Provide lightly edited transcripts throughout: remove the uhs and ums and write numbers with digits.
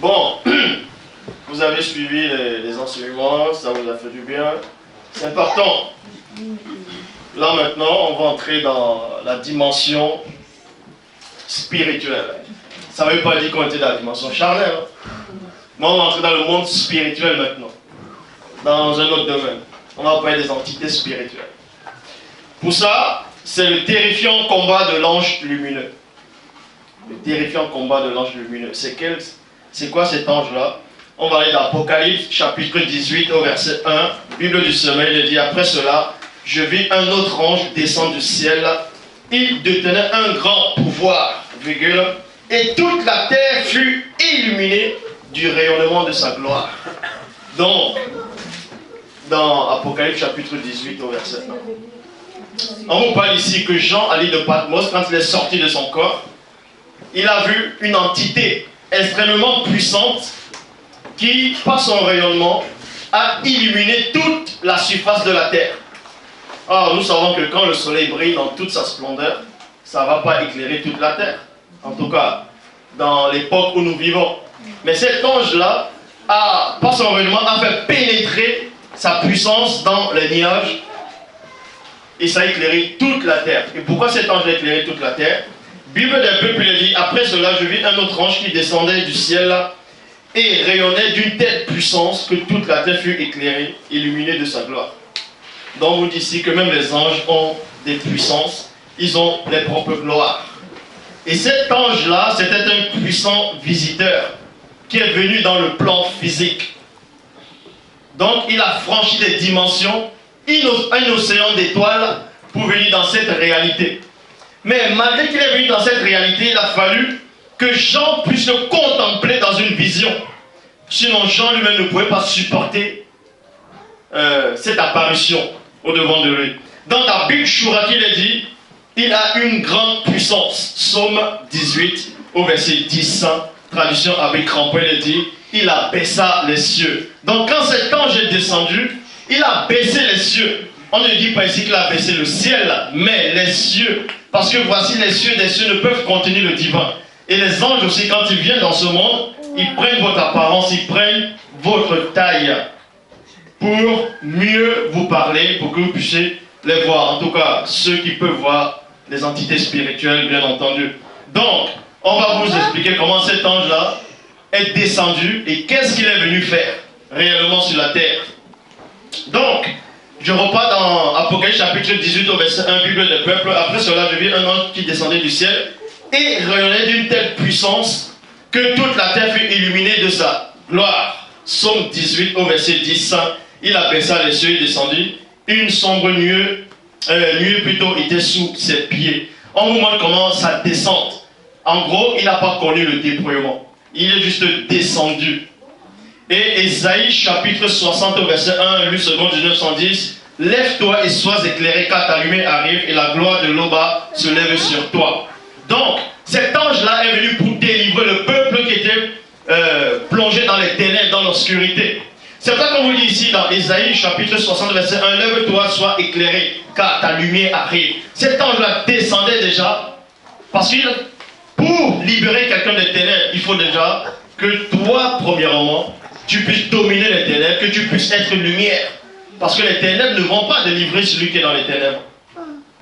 Bon, vous avez suivi les enseignements, ça vous a fait du bien. C'est important. Là maintenant, on va entrer dans la dimension spirituelle. Ça ne veut pas dire qu'on était dans la dimension charnelle. Mais on va entrer dans le monde spirituel maintenant. Dans un autre domaine. On va parler des entités spirituelles. Pour ça, c'est le terrifiant combat de l'ange lumineux. Le terrifiant combat de l'ange lumineux. C'est quoi cet ange-là? On va aller dans Apocalypse, chapitre 18, au verset 1. Bible du sommeil, il dit: après cela, je vis un autre ange descendre du ciel. Il détenait un grand pouvoir, virgule, et toute la terre fut illuminée du rayonnement de sa gloire. Donc, dans Apocalypse, chapitre 18, au verset 1. On vous parle ici que Jean, à l'île de Patmos, quand il est sorti de son corps, il a vu une entité extrêmement puissante qui, par son rayonnement, a illuminé toute la surface de la terre. Or, nous savons que quand le soleil brille dans toute sa splendeur, ça ne va pas éclairer toute la terre. En tout cas, dans l'époque où nous vivons. Mais cet ange-là, par son rayonnement, a fait pénétrer sa puissance dans les nuages et ça a éclairé toute la terre. Et pourquoi cet ange a éclairé toute la terre? Bible des peuples, il dit: après cela, je vis un autre ange qui descendait du ciel et rayonnait d'une telle puissance que toute la terre fut éclairée, illuminée de sa gloire. Donc on dit ici que même les anges ont des puissances, ils ont leur propre gloire. Et cet ange-là, c'était un puissant visiteur qui est venu dans le plan physique. Donc il a franchi des dimensions, un océan d'étoiles pour venir dans cette réalité. Mais malgré qu'il est venu dans cette réalité, il a fallu que Jean puisse le contempler dans une vision. Sinon Jean lui-même ne pouvait pas supporter cette apparition au devant de lui. Dans la Bible Chouraki, il est dit: il a une grande puissance. Psaume 18 au verset 10, traduction avec crampon, il est dit: il a baissé les cieux. Donc quand cet ange est descendu, il a baissé les cieux. On ne dit pas ici qu'il a baissé le ciel, mais les cieux. Parce que voici, les cieux des cieux ne peuvent contenir le divin. Et les anges aussi, quand ils viennent dans ce monde, ils prennent votre apparence, ils prennent votre taille pour mieux vous parler, pour que vous puissiez les voir. En tout cas, ceux qui peuvent voir les entités spirituelles, bien entendu. Donc, on va vous expliquer comment cet ange-là est descendu et qu'est-ce qu'il est venu faire réellement sur la terre. Donc, je repars dans Apocalypse chapitre 18 au verset 1, Bible des peuples. Après cela, je vis un ange qui descendait du ciel et rayonnait d'une telle puissance que toute la terre fut illuminée de sa gloire. Psaume 18 au verset 10. Il abaissa les cieux et descendit. Une sombre nuée plutôt était sous ses pieds. On vous montre comment ça descend. En gros, il n'a pas connu le déploiement. Il est juste descendu. Et Ésaïe chapitre 60 au verset 1, lu seconde 1910. Lève-toi et sois éclairé car ta lumière arrive et la gloire de l'Oba se lève sur toi. Donc, cet ange-là est venu pour délivrer le peuple qui était plongé dans les ténèbres, dans l'obscurité. C'est ça qu'on vous dit ici dans Ésaïe chapitre 60 verset 1. Lève-toi, sois éclairé car ta lumière arrive. Cet ange-là descendait déjà parce que pour libérer quelqu'un des ténèbres, il faut déjà que toi, premièrement, tu puisses dominer les ténèbres, que tu puisses être lumière. Parce que les ténèbres ne vont pas délivrer celui qui est dans les ténèbres.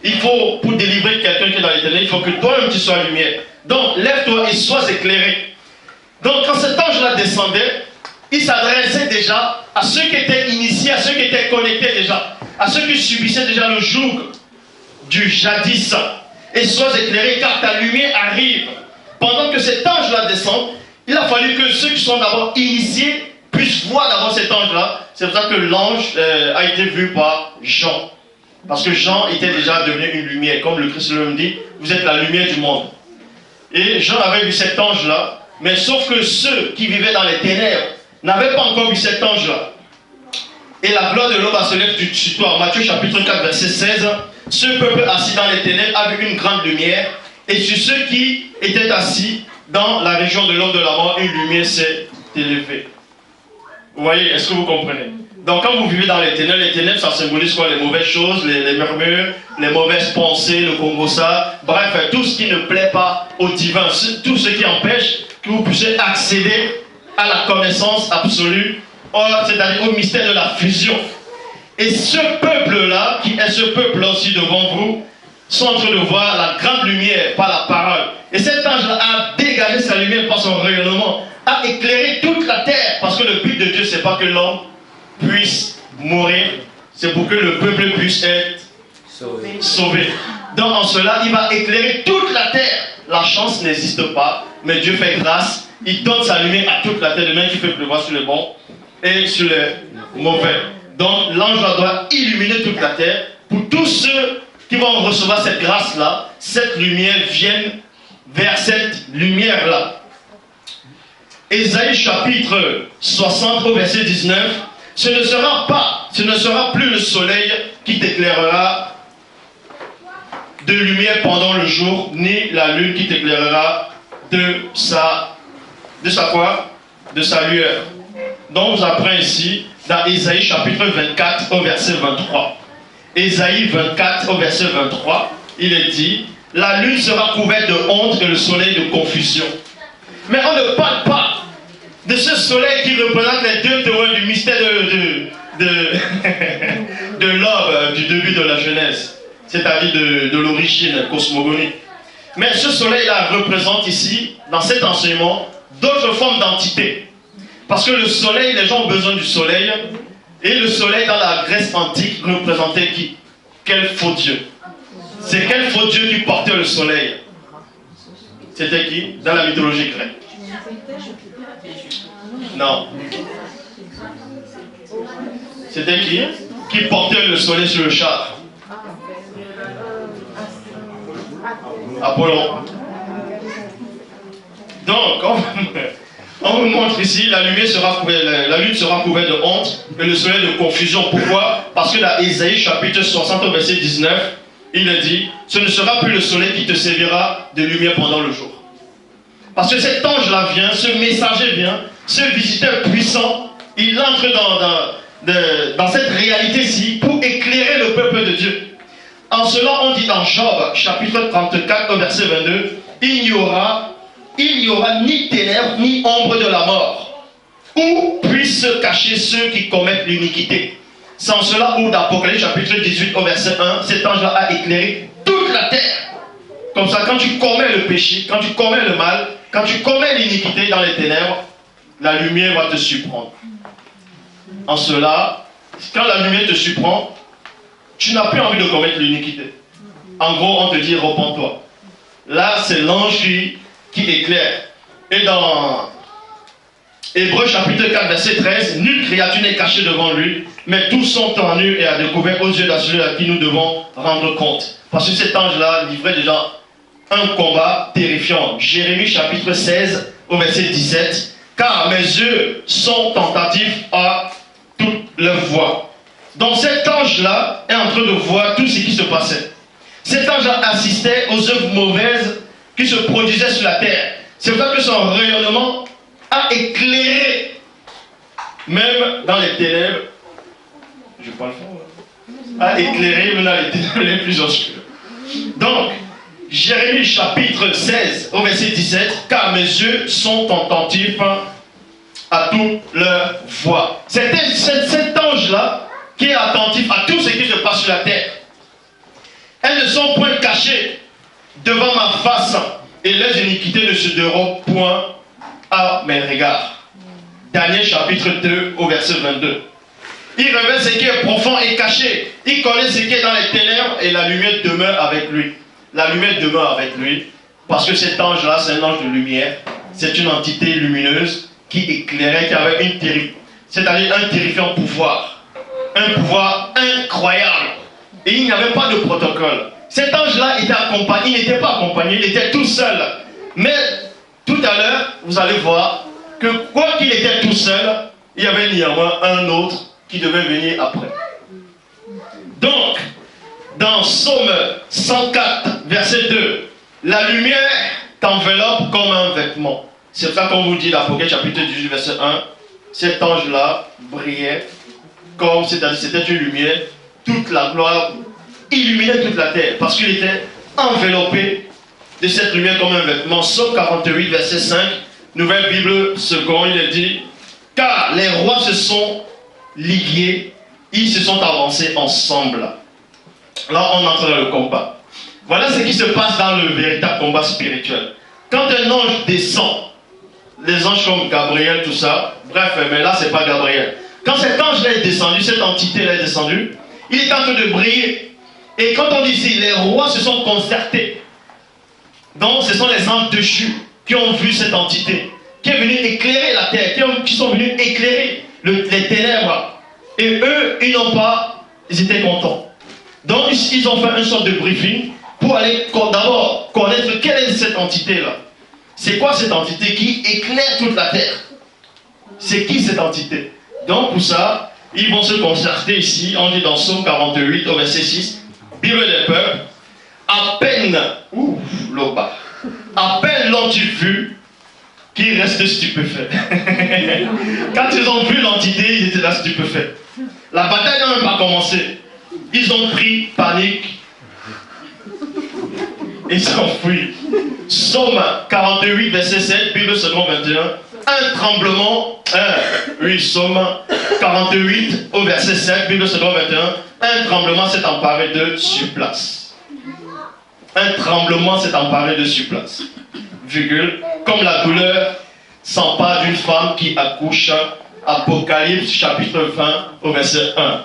Il faut, pour délivrer quelqu'un qui est dans les ténèbres, il faut que toi-même tu sois lumière. Donc, lève-toi et sois éclairé. Donc, quand cet ange-là descendait, il s'adressait déjà à ceux qui étaient initiés, à ceux qui étaient connectés déjà, à ceux qui subissaient déjà le joug du jadis. Et sois éclairé car ta lumière arrive. Pendant que cet ange-là descend, il a fallu que ceux qui sont d'abord initiés puissent voir d'abord cet ange-là. C'est pour ça que l'ange a été vu par Jean. Parce que Jean était déjà devenu une lumière. Comme le Christ lui-même dit, vous êtes la lumière du monde. Et Jean avait vu cet ange-là, mais sauf que ceux qui vivaient dans les ténèbres n'avaient pas encore vu cet ange-là. Et la gloire de l'homme se lève sur toi. Matthieu chapitre 4, verset 16. Ce peuple assis dans les ténèbres a vu une grande lumière. Et sur ceux qui étaient assis dans la région de l'homme de la mort, une lumière s'est élevée. Vous voyez, est-ce que vous comprenez? Donc quand vous vivez dans les ténèbres, ça symbolise quoi? Les mauvaises choses, les murmures, les mauvaises pensées, le congossa, bref, tout ce qui ne plaît pas au divin, tout ce qui empêche que vous puissiez accéder à la connaissance absolue, c'est-à-dire au mystère de la fusion. Et ce peuple-là, qui est ce peuple-là aussi devant vous, sont en train de voir la grande lumière par la parole. Et cet ange-là a dégagé sa lumière par son rayonnement, a éclairé toute la terre. Parce que le but de Dieu, c'est pas que l'homme puisse mourir, c'est pour que le peuple puisse être sauvé. Donc en cela, il va éclairer toute la terre. La chance n'existe pas, mais Dieu fait grâce. Il donne sa lumière à toute la terre, de même qu'il fait pleuvoir sur les bons et sur les mauvais. Donc l'ange doit illuminer toute la terre pour tous ceux qui vont recevoir cette grâce-là. Cette lumière vienne vers cette lumière-là. Ésaïe chapitre 60 au verset 19. Ce ne sera plus le soleil qui t'éclairera de lumière pendant le jour, ni la lune qui t'éclairera de sa quoi? De sa lueur. Donc vous apprenez ici dans Ésaïe chapitre 24 au verset 23. Ésaïe 24 au verset 23, il est dit: la lune sera couverte de honte et le soleil de confusion. Mais on ne parle pas de ce soleil qui représente les deux théories du mystère de l'homme, du début de la Genèse, c'est-à-dire de l'origine cosmogonique. Mais ce soleil-là représente ici, dans cet enseignement, d'autres formes d'entités. Parce que le soleil, les gens ont besoin du soleil, et le soleil dans la Grèce antique représentait qui? Quel faux Dieu? C'est quel faux Dieu qui portait le soleil? C'était qui? Dans la mythologie grecque. Non. C'était qui portait le soleil sur le char? Apollon. Donc, on vous montre ici, la lune sera couverte de honte et le soleil de confusion. Pourquoi? Parce que dans Ésaïe chapitre 60 au verset 19, il est dit: ce ne sera plus le soleil qui te servira de lumière pendant le jour. Parce que cet ange-là vient, ce messager vient, ce visiteur puissant, il entre dans cette réalité-ci pour éclairer le peuple de Dieu. En cela, on dit dans Job, chapitre 34, au verset 22, il n'y aura ni ténèbres, ni ombre de la mort, où puissent se cacher ceux qui commettent l'iniquité. C'est en cela où, dans Apocalypse, chapitre 18, au verset 1, cet ange-là a éclairé toute la terre. Comme ça, quand tu commets le péché, quand tu commets le mal, quand tu commets l'iniquité dans les ténèbres, la lumière va te surprendre. En cela, quand la lumière te surprend, tu n'as plus envie de commettre l'iniquité. En gros, on te dit: repens-toi. Là, c'est l'ange qui éclaire. Et dans Hébreux chapitre 4, verset 13, nulle créature n'est cachée devant lui, mais tous sont en nu et à découvert aux yeux de celui à qui nous devons rendre compte. Parce que cet ange-là livrait déjà un combat terrifiant. Jérémie chapitre 16, au verset 17, car mes yeux sont tentatifs à toute leur voix. Donc cet ange-là est en train de voir tout ce qui se passait. Cet ange assistait aux œuvres mauvaises qui se produisaient sur la terre. C'est pour ça que son rayonnement a éclairé, même dans les ténèbres, je parle fort, a éclairé même dans les ténèbres les plus obscures. Donc, Jérémie chapitre 16 au verset 17, car mes yeux sont attentifs à toute leur voix. C'est cet ange-là qui est attentif à tout ce qui se passe sur la terre. Elles ne sont point cachées devant ma face, et les iniquités ne se dérobent point à mes regards. Daniel chapitre 2 au verset 22. Il révèle ce qui est profond et caché. Il connaît ce qui est dans les ténèbres et la lumière demeure avec lui. La lumière demeure avec lui parce que cet ange-là, c'est un ange de lumière. C'est une entité lumineuse qui éclairait, qui avait c'est-à-dire un terrifiant pouvoir. Un pouvoir incroyable. Et il n'y avait pas de protocole. Cet ange-là était accompagné, il n'était pas accompagné, il était tout seul. Mais tout à l'heure, vous allez voir que quoi qu'il était tout seul, il y avait néanmoins un autre qui devait venir après. Donc, dans Psaume 104, verset 2, la lumière t'enveloppe comme un vêtement. C'est pour ça qu'on vous dit, l'Apocalypse chapitre 18, verset 1, cet ange-là brillait comme, c'est-à-dire c'était une lumière, toute la gloire illuminait toute la terre, parce qu'il était enveloppé de cette lumière comme un vêtement. Psaume 48, verset 5, Nouvelle Bible seconde, il est dit, car les rois se sont ligués, ils se sont avancés ensemble. Là, on entre dans le combat. Voilà ce qui se passe dans le véritable combat spirituel. Quand un ange descend, les anges comme Gabriel, tout ça, bref, mais là, c'est pas Gabriel. Quand cet ange-là est descendu, cette entité-là est descendue, il est en train de briller. Et quand on dit ici, les rois se sont concertés. Donc, ce sont les anges déchus qui ont vu cette entité, qui est venue éclairer la terre, qui sont venus éclairer les ténèbres. Et eux, ils n'ont pas, ils étaient contents. Donc, ils ont fait une sorte de briefing pour aller d'abord connaître quelle est cette entité-là. C'est quoi cette entité qui éclaire toute la terre? C'est qui cette entité? Donc, pour ça, ils vont se concerter ici. On dit dans Psaume 48, au verset 6, Bible des peuples, à peine, à peine l'ont-ils vu qu'ils restent stupéfaits. Quand ils ont vu l'entité, ils étaient là stupéfaits. La bataille n'a même pas commencé. Ils ont pris panique. Ils sont fuis. Psaume 48, verset 7, Bible seconde 21. Un tremblement, Psaume 48, au verset 7, Bible seconde 21. Un tremblement s'est emparé de sur place. Un tremblement s'est emparé de sur place. Virgule. Comme la douleur s'empare d'une femme qui accouche. Apocalypse chapitre 20, au verset 1.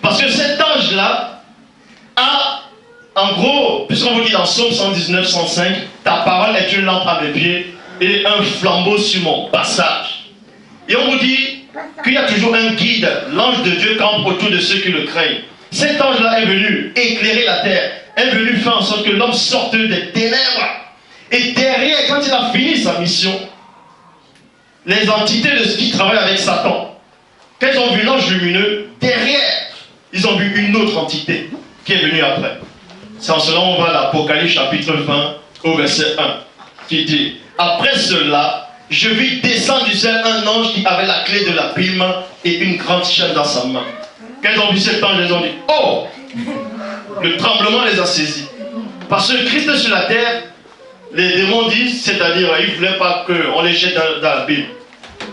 Parce que cet ange-là a, en gros, puisqu'on vous dit dans Psaume 119, 105, ta parole est une lampe à mes pieds et un flambeau sur mon passage. Et on vous dit qu'il y a toujours un guide, l'ange de Dieu campe autour de ceux qui le craignent. Cet ange-là est venu éclairer la terre, est venu faire en sorte que l'homme sorte des ténèbres. Et derrière, quand il a fini sa mission, les entités qui travaillent avec Satan, quand ils ont vu l'ange lumineux, derrière, ils ont vu une autre entité qui est venue après. C'est en cela on va à l'Apocalypse chapitre 20 au verset 1 qui dit, après cela, je vis descendre du ciel un ange qui avait la clé de l'abîme et une grande chaîne dans sa main. Quand ils ont vu cet ange, ils ont dit, oh, le tremblement les a saisis. Parce que Christ est sur la terre, les démons disent, c'est-à-dire, ils ne voulaient pas qu'on les jette dans l'abîme.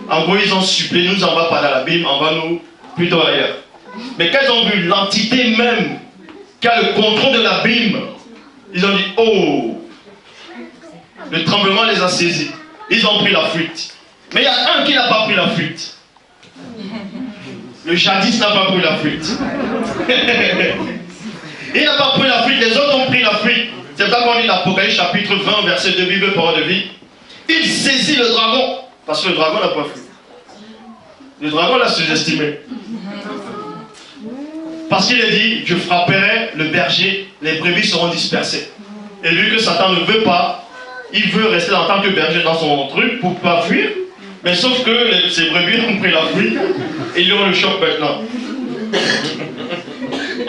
En gros, ils ont supplié, nous en va pas dans l'abîme, on va nous plutôt ailleurs. Mais quand ils ont vu l'entité même qui a le contrôle de l'abîme, ils ont dit, oh, le tremblement les a saisis. Ils ont pris la fuite. Mais il y a un qui n'a pas pris la fuite. Le jadis n'a pas pris la fuite. Il n'a pas pris la fuite, les autres ont pris la fuite. C'est ça qu'on dit dans l'Apocalypse chapitre 20, verset 2, Bible, parole de vie. Il saisit le dragon, parce que le dragon n'a pas fui. Le dragon l'a sous-estimé. Parce qu'il a dit, je frapperai le berger, les brebis seront dispersées. Et vu que Satan ne veut pas, il veut rester en tant que berger dans son truc pour ne pas fuir. Mais sauf que ces brebis ont pris la fuite et ils ont le choc maintenant.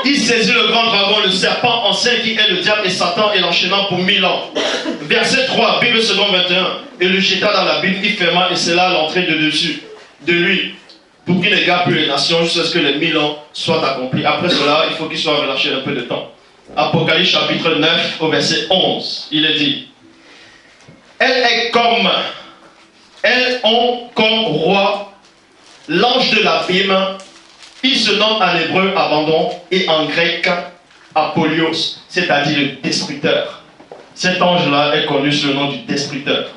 Il saisit le grand dragon, le serpent ancien qui est le diable et Satan et l'enchaînant pour 1000 ans. Verset 3, Bible seconde 21. Et le jeta dans l'abîme, il ferma et c'est là l'entrée de dessus de lui, pour qu'il n'égare plus les nations jusqu'à ce que les 1000 ans soient accomplis. Après cela, il faut qu'il soit relâché un peu de temps. Apocalypse chapitre 9 au verset 11, il est dit, elles ont comme roi l'ange de l'abîme. Il se nomme en hébreu Abandon et en grec Apollyon, c'est-à-dire le destructeur. Cet ange-là est connu sous le nom du destructeur.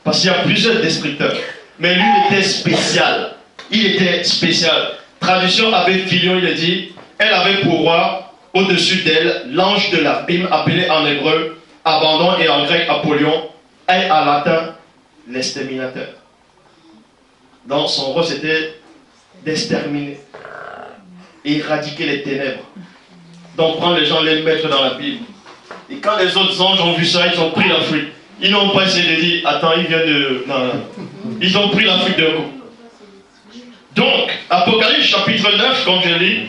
Parce qu'il y a plusieurs destructeurs. Mais lui était spécial. Il était spécial. Traduction Abbé Filion, il est dit, elle avait pour roi, au-dessus d'elle, l'ange de l'abîme, appelé en hébreu Abandon et en grec Apollyon, et en latin l'exterminateur. Donc son rôle c'était d'exterminer, éradiquer les ténèbres. Donc prendre les gens, les mettre dans la Bible. Et quand les autres anges ont vu ça, ils ont pris la fuite. Ils n'ont pas essayé de dire, attends, il vient de... Non. Ils ont pris la fuite d'un coup. Donc, Apocalypse chapitre 9, comme je lis,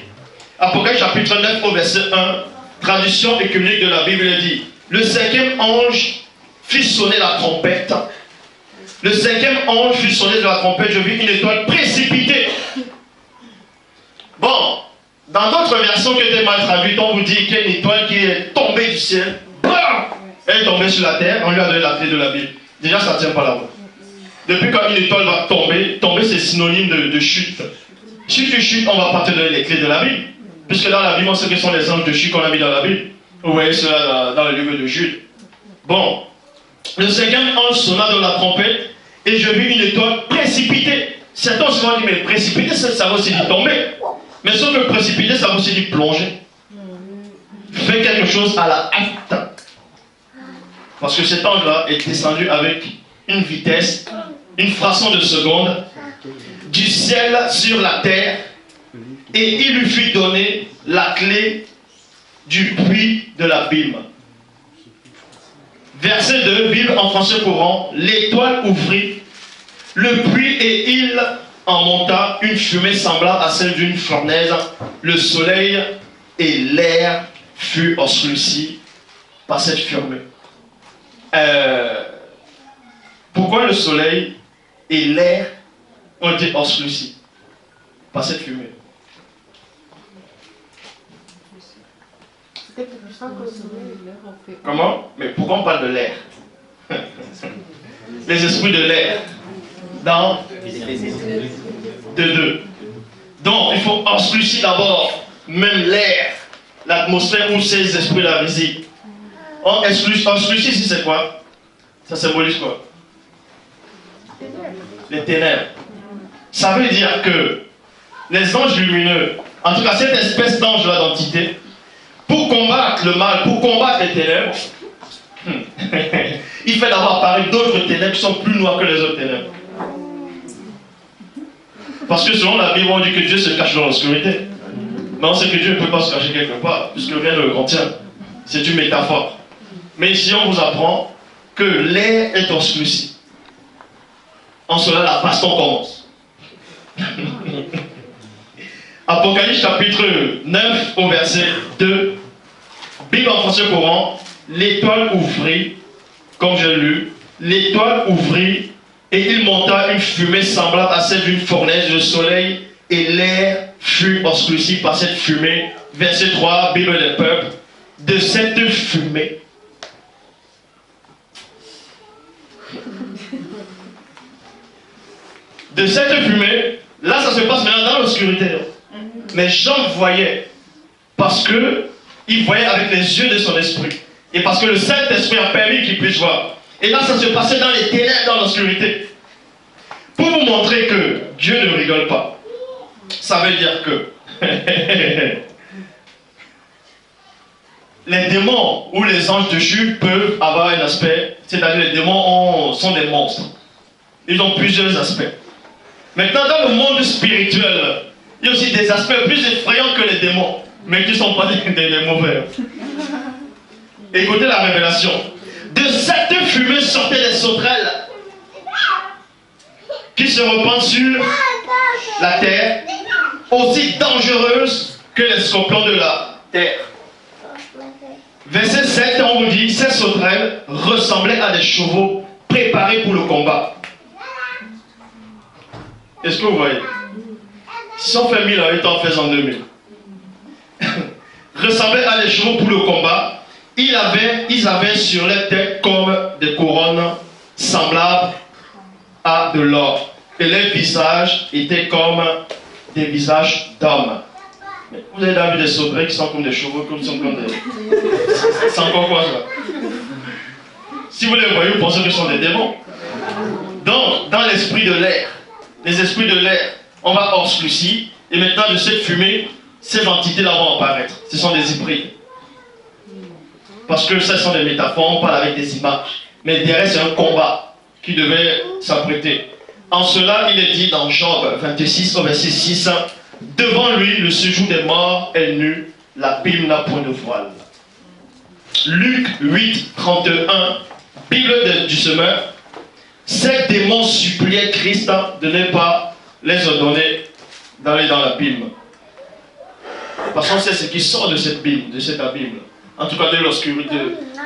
Apocalypse chapitre 9 au verset 1, traduction écuménique de la Bible, il dit, le cinquième ange fit sonner la trompette. Le cinquième ange fit sonner de la trompette, je vis une étoile précipitée. Bon, dans d'autres versions qui étaient mal traduites, on vous dit qu'il y a une étoile qui est tombée du ciel. Bam! Elle est tombée sur la terre, on lui a donné la clé de la Bible. Déjà, ça ne tient pas la route. Depuis quand une étoile va tomber, tomber c'est synonyme de chute. Si tu chutes, on ne va pas te donner les clés de la Bible. Puisque dans la Bible, on sait que ce sont les anges de chute qu'on a mis dans la Bible. Vous voyez cela dans le livre de Jude. Bon. Le cinquième ange sonna de la trompette et je vis une étoile précipitée. Certains ont souvent dit, mais précipiter, ça veut aussi dire tomber. Mais sauf que précipiter, ça veut aussi dire plonger. Fais quelque chose à la hâte. Parce que cet ange-là est descendu avec une vitesse, une fraction de seconde, du ciel sur la terre, et il lui fut donné la clé du puits de l'abîme. Verset 2, Bible en français courant, l'étoile ouvrit, le puits et il en monta une fumée semblable à celle d'une fournaise, le soleil et l'air furent obscurcis par cette fumée. Pourquoi le soleil et l'air ont été obscurcis par cette fumée? Comment? Mais pourquoi on parle de l'air? Les esprits de l'air. Dans 2. Donc, il faut obscurcir d'abord même l'air, l'atmosphère où ces esprits-là résident. On obscurcit ici, c'est quoi? Ça symbolise quoi? Les ténèbres. Ça veut dire que les anges lumineux, en tout cas cette espèce d'ange-là d'entité, pour combattre le mal, pour combattre les ténèbres, il fait d'abord apparaître d'autres ténèbres qui sont plus noires que les autres ténèbres. Parce que selon la Bible, on dit que Dieu se cache dans l'obscurité. Mais on sait que Dieu ne peut pas se cacher quelque part, puisque rien ne le contient. C'est une métaphore. Mais ici, on vous apprend que l'air est obscurci. En cela, la baston commence. Apocalypse chapitre 9 au verset 2. Bible en français courant, l'étoile ouvrit, comme j'ai lu, l'étoile ouvrit et il monta une fumée semblable à celle d'une fournaise, le soleil et l'air fut obscurci par cette fumée. Verset 3, Bible des peuples, de cette fumée. De cette fumée, là ça se passe maintenant dans l'obscurité. Mais Jean voyait, parce que il voyait avec les yeux de son esprit. Et parce que le Saint-Esprit a permis qu'il puisse voir. Et là, ça se passait dans les ténèbres, dans l'obscurité. Pour vous montrer que Dieu ne rigole pas. Ça veut dire que les démons ou les anges de Jude peuvent avoir un aspect, c'est-à-dire les démons sont des monstres. Ils ont plusieurs aspects. Maintenant, dans le monde spirituel, il y a aussi des aspects plus effrayants que les démons, mais qui ne sont pas des mauvais. Écoutez la révélation. De cette fumée sortaient des sauterelles qui se répandent sur la terre, aussi dangereuses que les scorpions de la terre. Verset 7, on vous dit, ces sauterelles ressemblaient à des chevaux préparés pour le combat. Est-ce que vous voyez? Si on fait 1000 ans, en faisant 2000. Ressemblaient à des chevaux pour le combat. Ils avaient sur les têtes comme des couronnes semblables à de l'or. Et les visages étaient comme des visages d'hommes. Vous avez déjà vu des sauterelles qui sont comme des chevaux, comme sont comme des... C'est encore quoi ça? Si vous les voyez, vous pensez que ce sont des démons. Donc, dans l'esprit de l'air, les esprits de l'air, on va obscurcir, et maintenant de cette fumée, ces entités-là vont apparaître. Ce sont des hybrides. Parce que ce sont des métaphores, on parle avec des images. Mais derrière, c'est un combat qui devait s'apprêter. En cela, il est dit dans Job 26, au verset 6, devant lui, le séjour des morts est nu, la Bible n'a point de voile. Luc 8, 31, Bible du semeur, ces démons suppliaient Christ de ne pas les ordonner d'aller dans la Bible. Parce qu'on sait ce qui sort de cette Bible, de cette Bible. En tout cas de l'obscurité,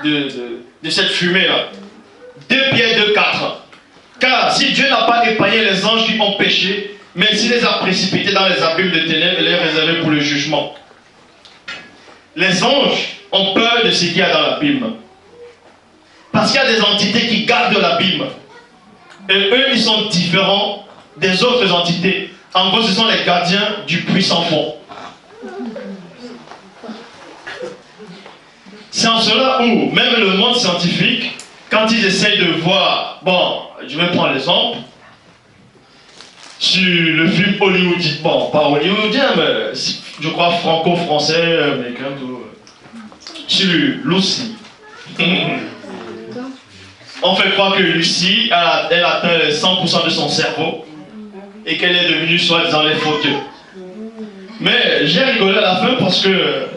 de cette fumée-là. 2 Pierre 2, 4. Car si Dieu n'a pas épargné les anges qui ont péché, mais s'il les a précipités dans les abîmes de ténèbres et les réservés pour le jugement. Les anges ont peur de ce qu'il y a dans l'abîme. Parce qu'il y a des entités qui gardent l'abîme. Et eux, ils sont différents des autres entités. En gros, ce sont les gardiens du puits sans fond. C'est en cela où, même le monde scientifique, quand ils essayent de voir, bon, je vais prendre l'exemple, sur le film hollywoodien, bon, pas hollywoodien, mais je crois franco-français, américain, tout, sur Lucie. On fait croire que Lucie, elle atteint 100% de son cerveau et qu'elle est devenue soi-disant les faux dieux. Mais j'ai rigolé à la fin parce que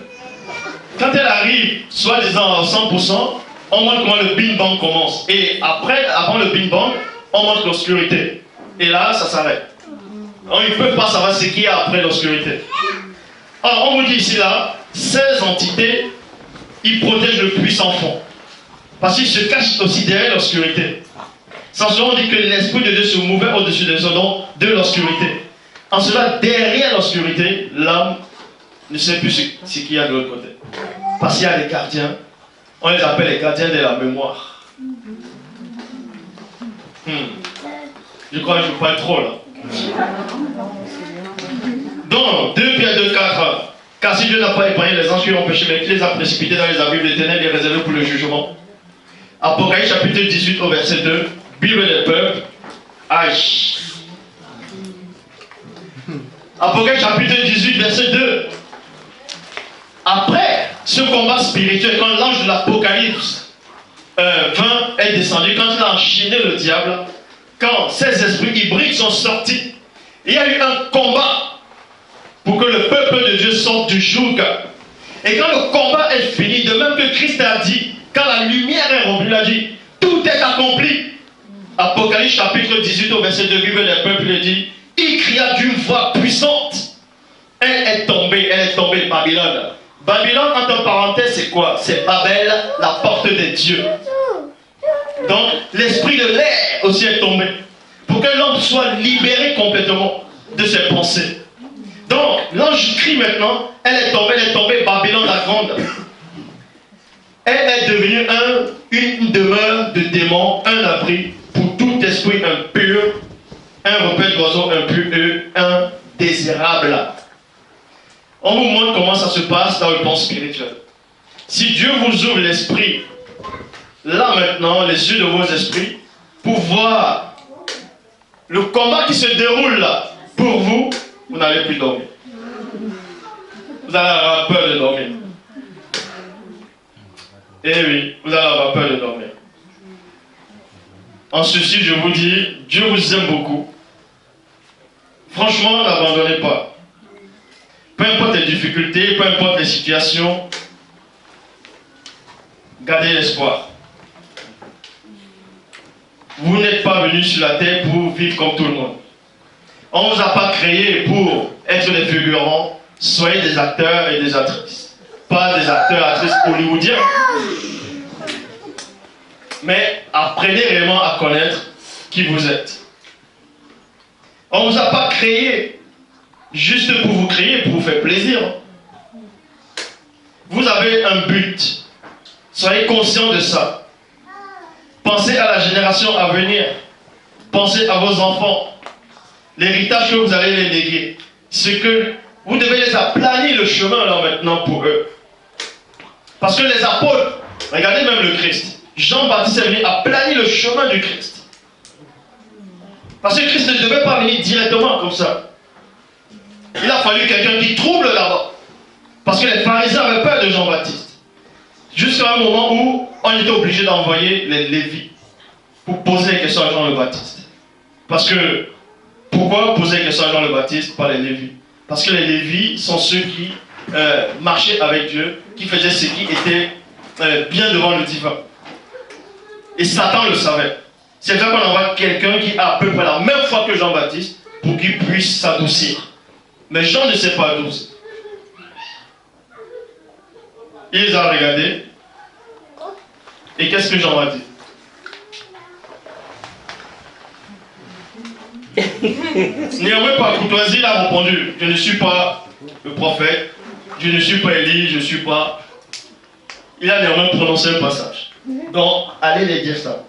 quand elle arrive soi-disant à 100%, on montre comment le Big Bang commence. Et après, avant le Big Bang, on montre l'obscurité. Et là, ça s'arrête. On ne peut pas savoir ce qu'il y a après l'obscurité. Alors, on vous dit ici, là, 16 entités, ils protègent le puits sans fond. Parce qu'ils se cachent aussi derrière l'obscurité. Sans cela, on dit que l'Esprit de Dieu se mouvait au-dessus des dons de l'obscurité. En cela, derrière l'obscurité, l'homme ne sait plus ce qu'il y a de l'autre côté. Parce qu'il y a des gardiens, on les appelle les gardiens de la mémoire. Je crois que je parle trop là. Donc, 2 Pierre 2, 4. Car si Dieu n'a pas épargné les anges qui ont péché, mais qui les a précipités dans les abîmes des ténèbres et réservés pour le jugement. Apocalypse chapitre 18 au verset 2. Bible des peuples. Aïe. Apocalypse chapitre 18 verset 2. Après ce combat spirituel, quand l'ange de l'Apocalypse 20 est descendu, quand il a enchaîné le diable, quand ces esprits hybrides sont sortis, il y a eu un combat pour que le peuple de Dieu sorte du joug. Et quand le combat est fini, de même que Christ a dit, quand la lumière est revenue, il a dit, tout est accompli. Apocalypse chapitre 18 au verset 2, Bible des peuples, il dit, il cria d'une voix puissante. Elle est tombée, Babylone. Babylone, entre parenthèses, c'est quoi? C'est Babel, la porte des dieux. Donc, l'esprit de l'air aussi est tombé. Pour que l'homme soit libéré complètement de ses pensées. Donc, l'ange crie maintenant, elle est tombée, Babylone la grande. Elle est devenue une demeure de démons, un abri pour tout esprit impur, un repère d'oiseaux impur, indésirable. On vous montre comment ça se passe dans le plan spirituel. Si Dieu vous ouvre l'esprit, là maintenant, les yeux de vos esprits, pour voir le combat qui se déroule là, pour vous, vous n'allez plus dormir. Vous allez avoir peur de dormir. Eh oui, vous allez avoir peur de dormir. En ceci, je vous dis, Dieu vous aime beaucoup. Franchement, n'abandonnez pas. Peu importe les difficultés, peu importe les situations, gardez l'espoir. Vous n'êtes pas venus sur la terre pour vivre comme tout le monde. On ne vous a pas créé pour être des figurants. Soyez des acteurs et des actrices. Pas des acteurs et actrices hollywoodiens. Mais apprenez réellement à connaître qui vous êtes. On ne vous a pas créé juste pour vous créer, pour vous faire plaisir. Vous avez un but. Soyez conscient de ça. Pensez à la génération à venir. Pensez à vos enfants. L'héritage que vous allez les léguer. C'est que vous devez les aplanir le chemin là maintenant pour eux. Parce que les apôtres, regardez même le Christ. Jean-Baptiste est venu aplanir le chemin du Christ. Parce que Christ ne devait pas venir directement comme ça. Il a fallu quelqu'un qui trouble là-bas. Parce que les pharisiens avaient peur de Jean-Baptiste. Jusqu'à un moment où on était obligé d'envoyer les Lévites pour poser les questions à Jean le Baptiste. Parce que, pourquoi poser les questions à Jean le Baptiste, pas les Lévites? Parce que les Lévites sont ceux qui marchaient avec Dieu, qui faisaient ce qui était bien devant le divin. Et Satan le savait. C'est vrai qu'on envoie quelqu'un qui a à peu près la même foi que Jean-Baptiste pour qu'il puisse s'adoucir. Mais Jean ne s'est pas adouci. Il les a regardés. Et qu'est-ce que Jean a dit? Néanmoins, par courtoisie, il a répondu, je ne suis pas le prophète, je ne suis pas Élie, je ne suis pas... Il a néanmoins prononcé un passage. Donc, allez les dire ça.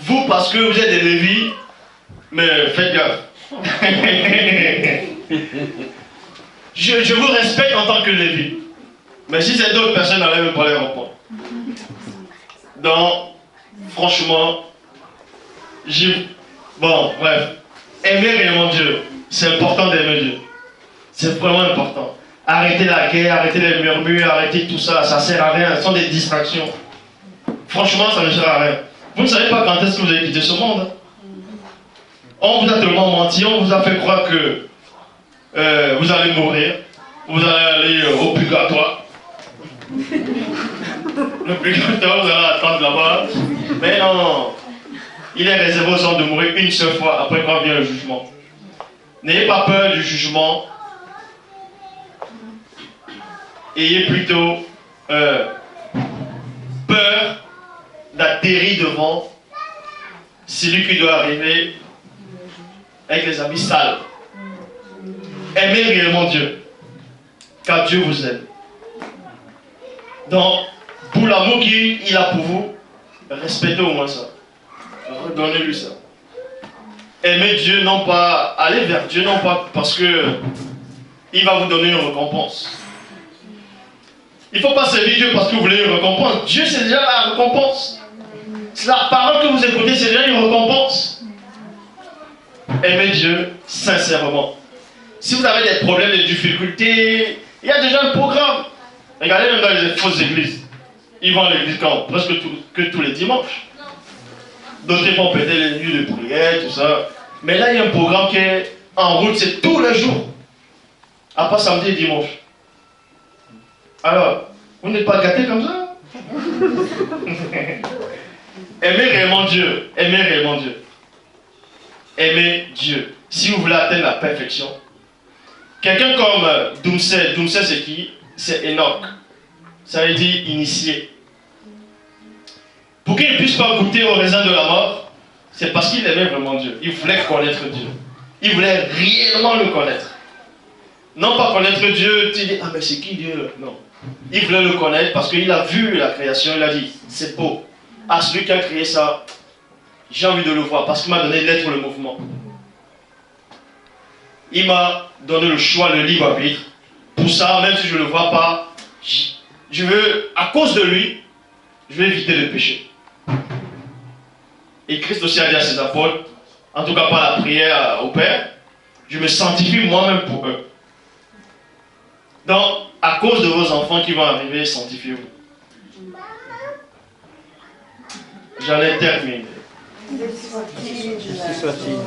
vous, parce que vous êtes des Lévis, mais faites gaffe. je vous respecte en tant que Lévi. Mais si c'est d'autres personnes, n'allez même pas les répondre. Donc, franchement, bon, bref. Aimer réellement Dieu. C'est important d'aimer Dieu. C'est vraiment important. Arrêtez la guerre, arrêtez les murmures, arrêtez tout ça. Ça sert à rien. Ce sont des distractions. Franchement, ça ne sert à rien. Vous ne savez pas quand est-ce que vous allez quitter ce monde. Hein? On vous a tellement menti, on vous a fait croire que vous allez mourir. Vous allez aller au purgatoire. Le purgatoire, vous allez attendre là-bas. Mais non. Il est réservé aux hommes de mourir une seule fois après quand vient le jugement. N'ayez pas peur du jugement. Ayez plutôt peur d'atterrir devant celui qui doit arriver avec les habits sales. Aimez réellement Dieu, car Dieu vous aime. Donc, pour l'amour qu'il a pour vous, respectez au moins ça. Redonnez-lui ça. Aimez Dieu, non pas, allez vers Dieu, non pas parce que il va vous donner une récompense. Il ne faut pas servir Dieu parce que vous voulez une récompense. Dieu, c'est déjà la récompense. C'est la parole que vous écoutez, c'est déjà une récompense. Aimez Dieu sincèrement. Si vous avez des problèmes, des difficultés, il y a déjà un programme. Regardez même dans les fausses églises. Ils vont à l'église quand presque tous les dimanches. D'autres vont péter les nuits de prière, tout ça. Mais là, il y a un programme qui est en route, c'est tous les jours. À part samedi et dimanche. Alors, vous n'êtes pas gâtés comme ça? Aimez réellement Dieu. Aimez réellement Dieu. Aimez Dieu. Si vous voulez atteindre la perfection. Quelqu'un comme Doumsé. Doumsé, c'est qui? C'est Enoch. Ça veut dire initié. Pour qu'il ne puisse pas goûter au raisin de la mort, c'est parce qu'il aimait vraiment Dieu. Il voulait connaître Dieu. Il voulait réellement le connaître. Non pas connaître Dieu, tu dis, ah mais c'est qui Dieu? Non. Il voulait le connaître parce qu'il a vu la création, il a dit, c'est beau. Ah, celui qui a créé ça, j'ai envie de le voir parce qu'il m'a donné l'être, le mouvement. Il m'a donné le choix, le libre arbitre. Pour ça, même si je ne le vois pas, je veux, à cause de lui, je vais éviter le péché. Et Christ aussi a dit à ses apôtres, en tout cas par la prière au Père, je me sanctifie moi-même pour eux. Donc, à cause de vos enfants qui vont arriver, sanctifiez-vous. J'en ai terminé. Soit-il.